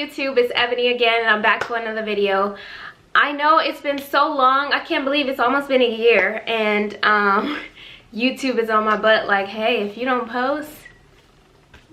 YouTube? It's Ebony again, and I'm back to another video. I know it's been so long. I can't believe it's almost been a year, and YouTube is on my butt like, hey, if you don't post,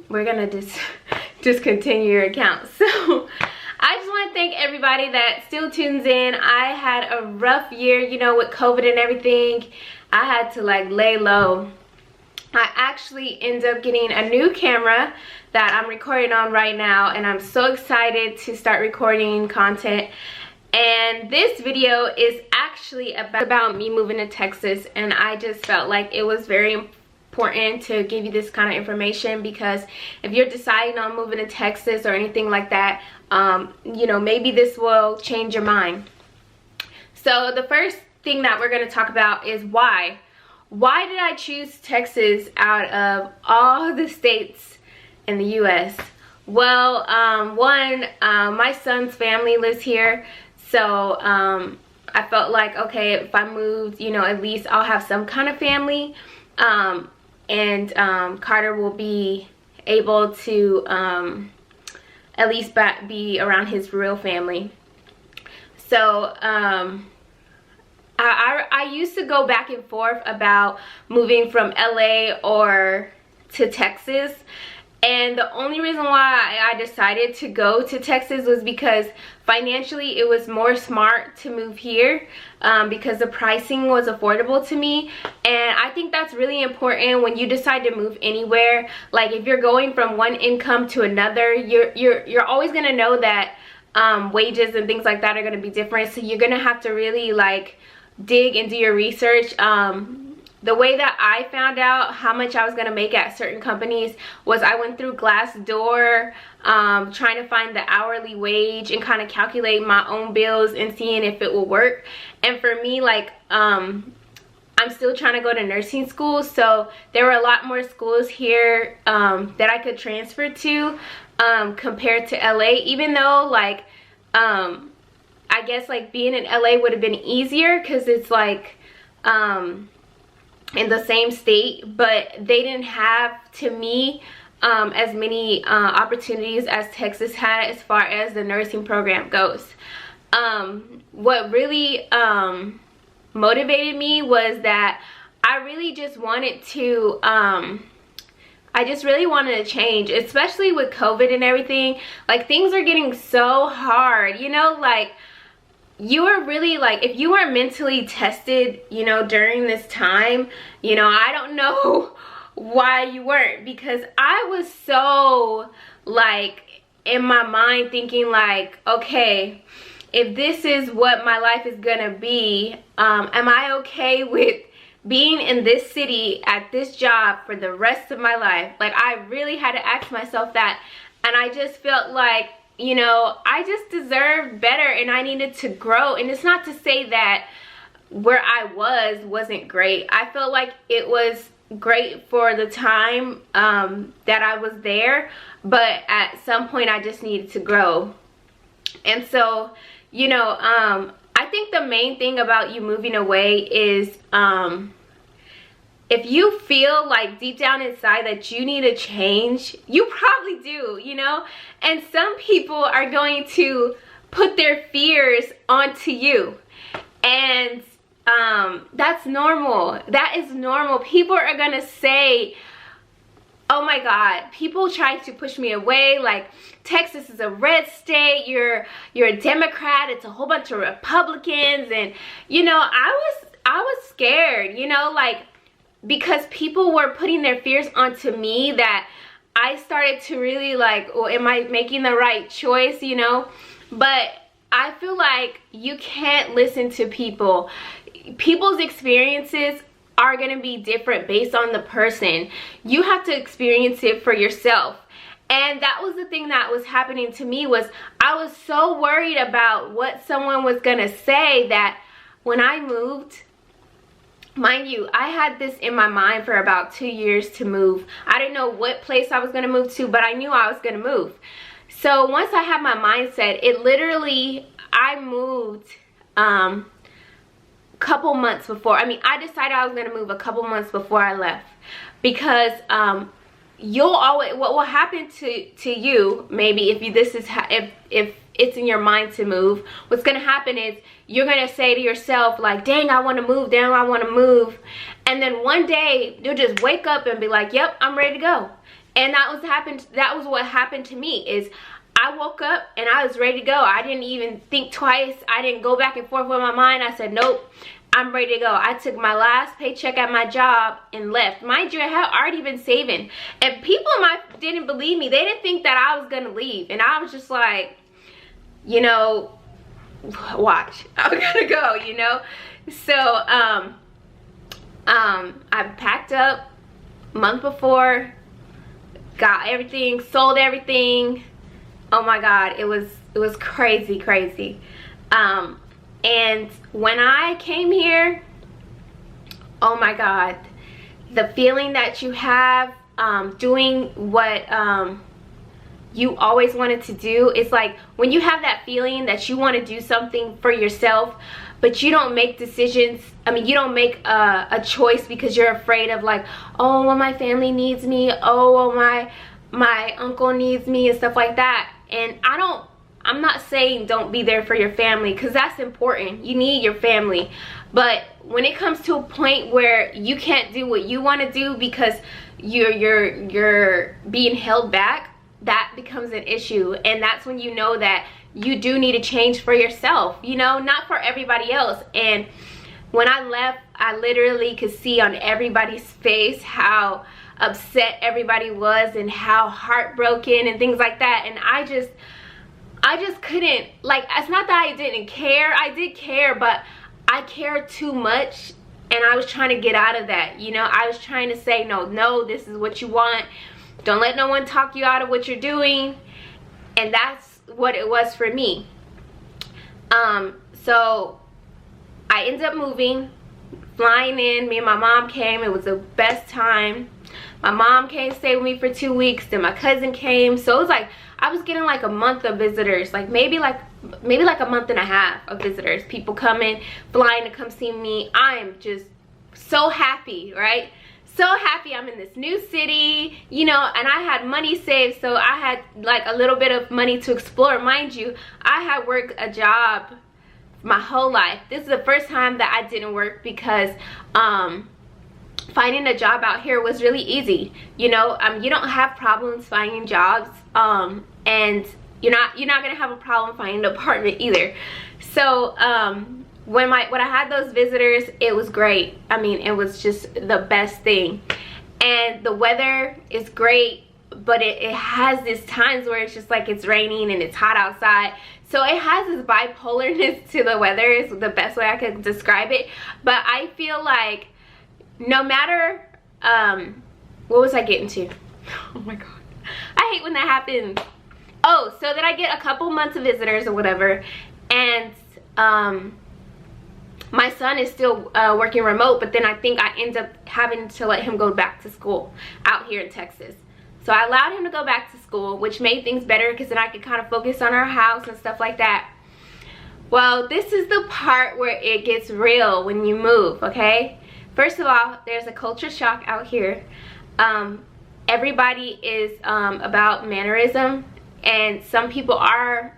we're gonna discontinue your account. So I just want to thank everybody that still tunes in. I had a rough year, you know, with COVID and everything. I had to like lay low. I actually ended up getting a new camera that I'm recording on right now, and I'm so excited to start recording content. And this video is actually about me moving to Texas, and I just felt like it was very important to give you this kind of information, because if you're deciding on moving to Texas or anything like that, you know, maybe this will change your mind. So the first thing that we're going to talk about is why did I choose Texas out of all the states in the US? Well, my son's family lives here, so I felt like, okay, if I moved, you know, at least I'll have some kind of family, and Carter will be able to at least be around his real family. So I used to go back and forth about moving from LA or to Texas, and the only reason why I decided to go to Texas was because financially it was more smart to move here, because the pricing was affordable to me. And I think that's really important when you decide to move anywhere. Like if you're going from one income to another, you're always gonna know that wages and things like that are gonna be different, so you're gonna have to really like dig and do your research. The way that I found out how much I was going to make at certain companies was I went through Glassdoor, trying to find the hourly wage and kind of calculate my own bills and seeing if it will work. And for me, like, I'm still trying to go to nursing school, so there were a lot more schools here that I could transfer to compared to LA, even though like I guess like being in LA would have been easier because it's like in the same state, but they didn't have, to me, as many opportunities as Texas had as far as the nursing program goes. What really motivated me was that I really just wanted to I just really wanted to change, especially with COVID and everything. Like things are getting so hard, you know, like you were really like, if you weren't mentally tested, you know, during this time, you know, I don't know why you weren't, because I was so like in my mind thinking like, okay, if this is what my life is gonna be, am I okay with being in this city at this job for the rest of my life? Like I really had to ask myself that, and I just felt like, you know, I just deserved better and I needed to grow. And it's not to say that where I wasn't great. I felt like it was great for the time that I was there, but at some point I just needed to grow. And so, you know, I think the main thing about you moving away is if you feel like deep down inside that you need a change, you probably do, you know? And some people are going to put their fears onto you. And that's normal. That is normal. People are gonna say, oh my God, people try to push me away, like Texas is a red state, you're a Democrat, it's a whole bunch of Republicans. And you know, I was scared, you know, like, because people were putting their fears onto me, that I started to really like, well, am I making the right choice, you know? But I feel like you can't listen to people. People's experiences are going to be different based on the person. You have to experience it for yourself. And that was the thing that was happening to me, was I was so worried about what someone was going to say that when I moved, mind you, I had this in my mind for about 2 years to move. I didn't know what place I was going to move to, but I knew I was going to move. So once I had my mindset, it literally, I moved couple months before. I mean, I decided I was going to move a couple months before I left, because you'll always, what will happen to you, maybe if you, this is if it's in your mind to move, what's gonna happen is you're gonna say to yourself like, dang, I want to move, damn, I want to move. And then one day you'll just wake up and be like, yep, I'm ready to go. And that was what happened to me. Is I woke up and I was ready to go. I didn't even think twice. I didn't go back and forth with my mind. I said, nope, I'm ready to go. I took my last paycheck at my job and left. Mind you, I had already been saving. And people didn't believe me. They didn't think that I was gonna leave. And I was just like, you know, watch, I'm gonna go, you know. So I packed up month before, got everything, sold everything. Oh my God, it was crazy. And when I came here, oh my God, the feeling that you have doing what you always wanted to do. It's like when you have that feeling that you want to do something for yourself, but you don't make decisions. I mean, you don't make a choice because you're afraid of like, oh, well, my family needs me. Oh, well, my uncle needs me and stuff like that. And I'm not saying don't be there for your family, because that's important. You need your family. But when it comes to a point where you can't do what you want to do because you're being held back, that becomes an issue. And that's when you know that you do need to change for yourself, you know, not for everybody else. And when I left, I literally could see on everybody's face how upset everybody was and how heartbroken and things like that. And I just couldn't, like, it's not that I didn't care. I did care, but I cared too much, and I was trying to get out of that, you know. I was trying to say, no, this is what you want. Don't let no one talk you out of what you're doing. And that's what it was for me. So I ended up moving, flying in. Me and my mom came. It was the best time. My mom came, stayed with me for 2 weeks. Then my cousin came. So it was like I was getting like a month of visitors, like maybe like a month and a half of visitors. People coming, flying to come see me. I'm just so happy, right? So happy I'm in this new city, you know, and I had money saved, so I had like a little bit of money to explore. Mind you, I had worked a job my whole life. This is the first time that I didn't work because finding a job out here was really easy. You know, you don't have problems finding jobs, and you're not gonna have a problem finding an apartment either. So when I had those visitors, it was great. I mean, it was just the best thing. And the weather is great, but it has these times where it's just like it's raining and it's hot outside. So it has this bipolarness to the weather, is the best way I could describe it. But I feel like no matter, what was I getting to? Oh my God, I hate when that happens. Oh, so that I get a couple months of visitors or whatever, and my son is still working remote, but then I think I end up having to let him go back to school out here in Texas. So I allowed him to go back to school, which made things better because then I could kind of focus on our house and stuff like that. Well, this is the part where it gets real when you move, okay? First of all, there's a culture shock out here. Everybody is about mannerism, and some people are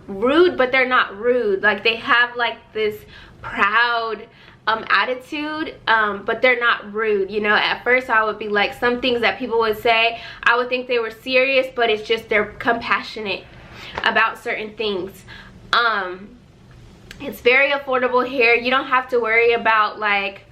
rude, but they're not rude. Like, they have like this proud attitude, but they're not rude, you know. At first I would be like, some things that people would say, I would think they were serious, but it's just they're compassionate about certain things. It's very affordable here. You don't have to worry about like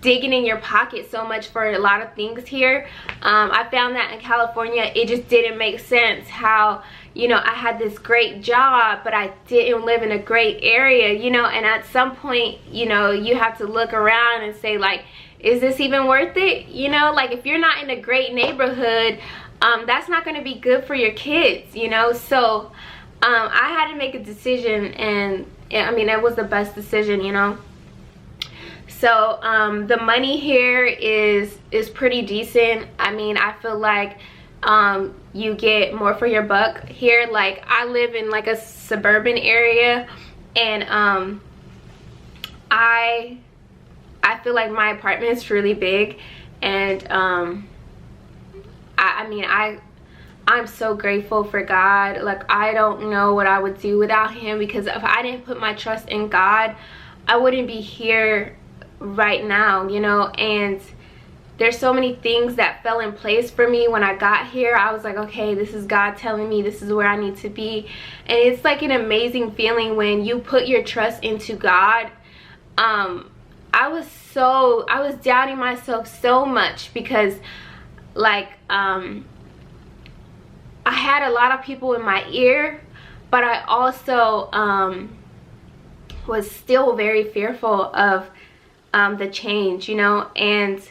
digging in your pocket so much for a lot of things here. I found that in California it just didn't make sense how, you know, I had this great job, but I didn't live in a great area, you know. And at some point, you know, you have to look around and say like, is this even worth it? You know, like if you're not in a great neighborhood, that's not going to be good for your kids, you know. So I had to make a decision, and I mean, it was the best decision, you know. So the money here is pretty decent. I mean, I feel like you get more for your buck here. Like, I live in like a suburban area, and I feel like my apartment is really big, and I mean, I'm so grateful for God. Like, I don't know what I would do without him, because if I didn't put my trust in God, I wouldn't be here right now, you know. And there's so many things that fell in place for me when I got here. I was like, okay, this is God telling me this is where I need to be. And it's like an amazing feeling when you put your trust into God. I was doubting myself so much, because like I had a lot of people in my ear, but I also was still very fearful of the change, you know. And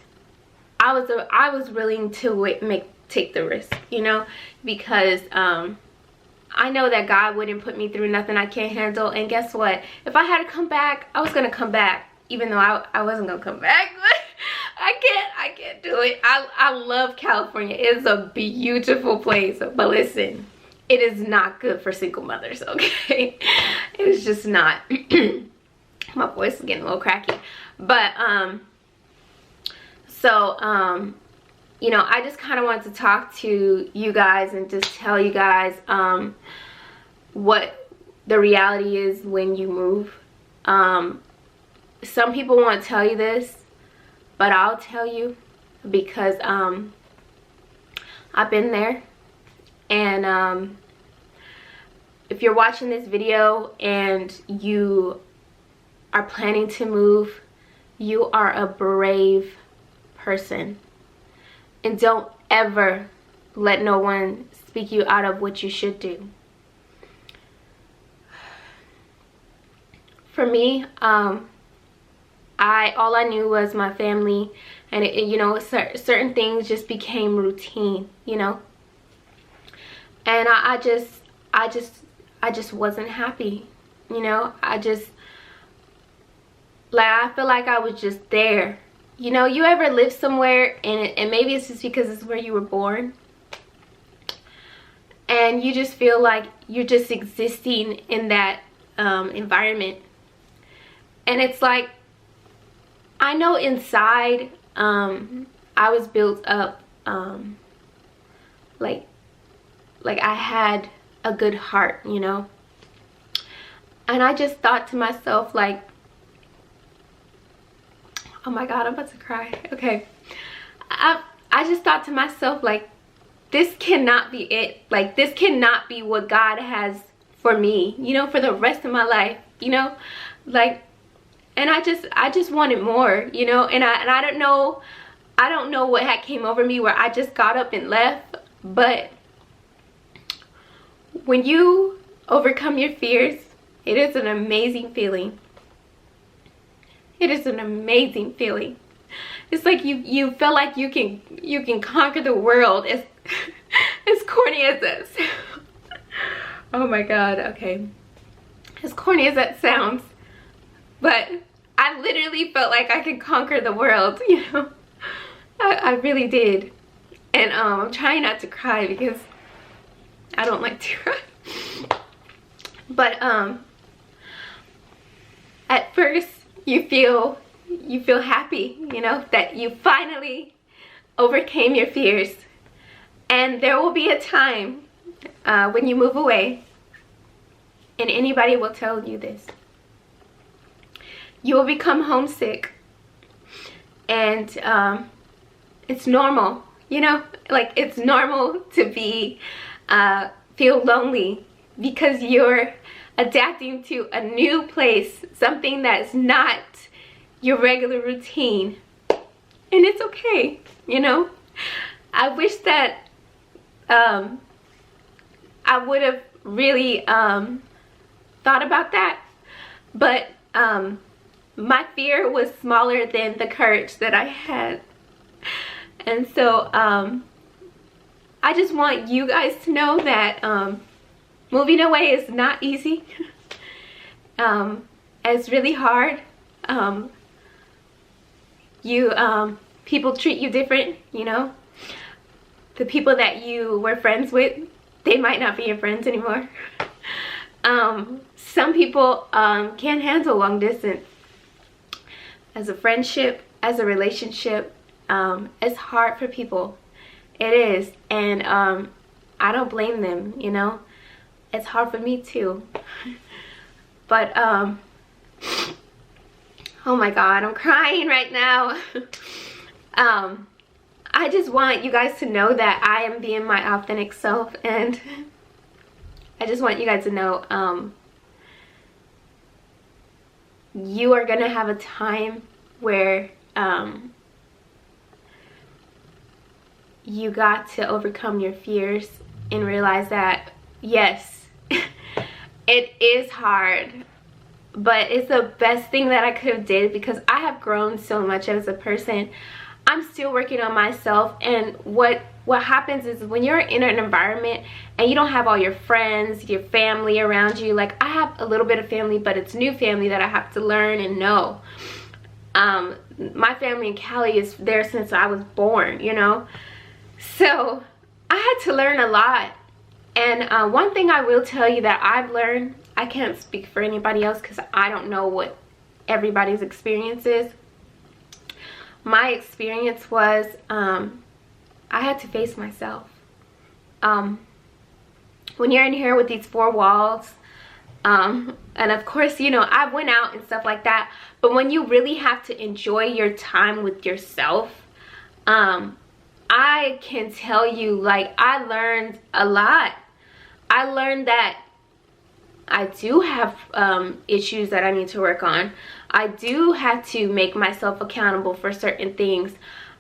I was willing to take the risk, you know, because I know that God wouldn't put me through nothing I can't handle. And guess what? If I had to come back, I was gonna come back, even though I wasn't gonna come back. I can't do it. I love California. It's a beautiful place, but listen, it is not good for single mothers, okay? It is just not. My voice is getting a little cracky, but you know, I just kind of wanted to talk to you guys and just tell you guys what the reality is when you move. Some people won't tell you this, but I'll tell you, because I've been there. And if you're watching this video and you are planning to move, you are a brave person. And don't ever let no one speak you out of what you should do. For me, all I knew was my family, and you know, certain things just became routine, you know. And I just wasn't happy, you know. I feel like I was just there. You know, you ever live somewhere and maybe it's just because it's where you were born, and you just feel like you're just existing in that environment. And it's like, I know inside I was built up like I had a good heart, you know. And I just thought to myself, like, oh my God, I'm about to cry. Okay. I just thought to myself, like, this cannot be it. Like, this cannot be what God has for me, you know, for the rest of my life, you know. Like, and I just wanted more, you know. And I don't know what had came over me where I just got up and left. But when you overcome your fears, it is an amazing feeling. It is an amazing feeling. It's like you feel like you can conquer the world. As as corny as that sounds. Oh my God, okay. As corny as that sounds, but I literally felt like I could conquer the world, you know. I really did. And I'm trying not to cry because I don't like to cry. But at first you feel happy, you know, that you finally overcame your fears. And there will be a time when you move away, and anybody will tell you this, you will become homesick. And it's normal, you know, like, it's normal to be feel lonely, because you're adapting to a new place, something that's not your regular routine. And it's okay, you know. I wish that I would have really thought about that, but my fear was smaller than the courage that I had. And so I just want you guys to know that moving away is not easy. It's really hard. People treat you different, you know. The people that you were friends with, they might not be your friends anymore. Some people can't handle long distance. As a friendship, as a relationship, it's hard for people. It is. And I don't blame them, you know. It's hard for me too. But oh my God, I'm crying right now. I just want you guys to know that I am being my authentic self, and I just want you guys to know you are gonna have a time where you got to overcome your fears and realize that yes, it is hard, but it's the best thing that I could have did, because I have grown so much as a person. I'm still working on myself, and what happens is when you're in an environment and you don't have all your friends, your family around you, like I have a little bit of family, but it's new family that I have to learn and know. My family in Cali is there since I was born, you know, so I had to learn a lot. And one thing I will tell you that I've learned, I can't speak for anybody else because I don't know what everybody's experience is. My experience was I had to face myself. When you're in here with these four walls, and of course, you know, I went out and stuff like that, but when you really have to enjoy your time with yourself, I can tell you, like, I learned a lot. I learned that I do have issues that I need to work on. I do have to make myself accountable for certain things.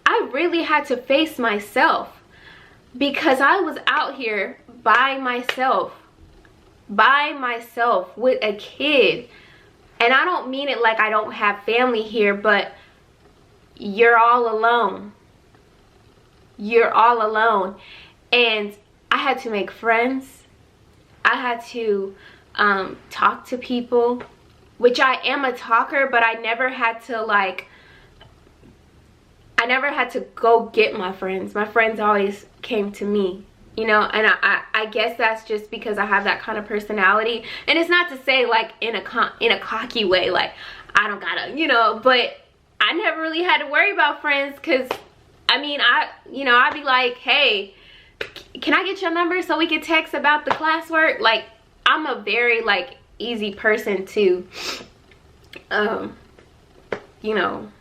I really had to face myself because I was out here by myself with a kid. And I don't mean it like I don't have family here, but you're all alone. You're all alone. And I had to make friends. I had to talk to people, which I am a talker, but I never had to, like, I never had to go get my friends. My friends always came to me, you know. And I guess that's just because I have that kind of personality. And it's not to say, like, in a cocky way, like I don't gotta, you know, but I never really had to worry about friends, because I mean, I'd be like, hey, can I get your number so we can text about the classwork? Like, I'm a very, like, easy person to you know,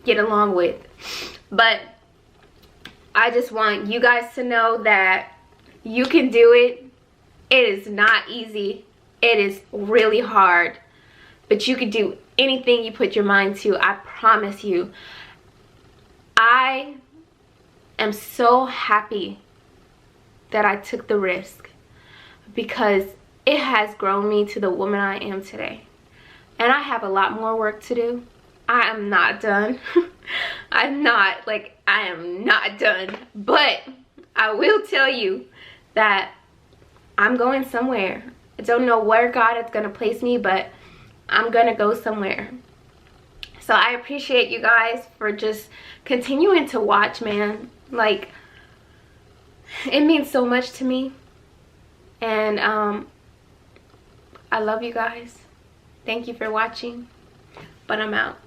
get along with. But I just want you guys to know that you can do it. It is not easy. It is really hard, but you can do anything you put your mind to. I promise you. I am so happy that I took the risk, because it has grown me to the woman I am today. And I have a lot more work to do. I am not done. I am not done. But I will tell you that I'm going somewhere. I don't know where God is going to place me, but I'm going to go somewhere. So I appreciate you guys for just continuing to watch, man. Like, it means so much to me. And I love you guys. Thank you for watching. But I'm out.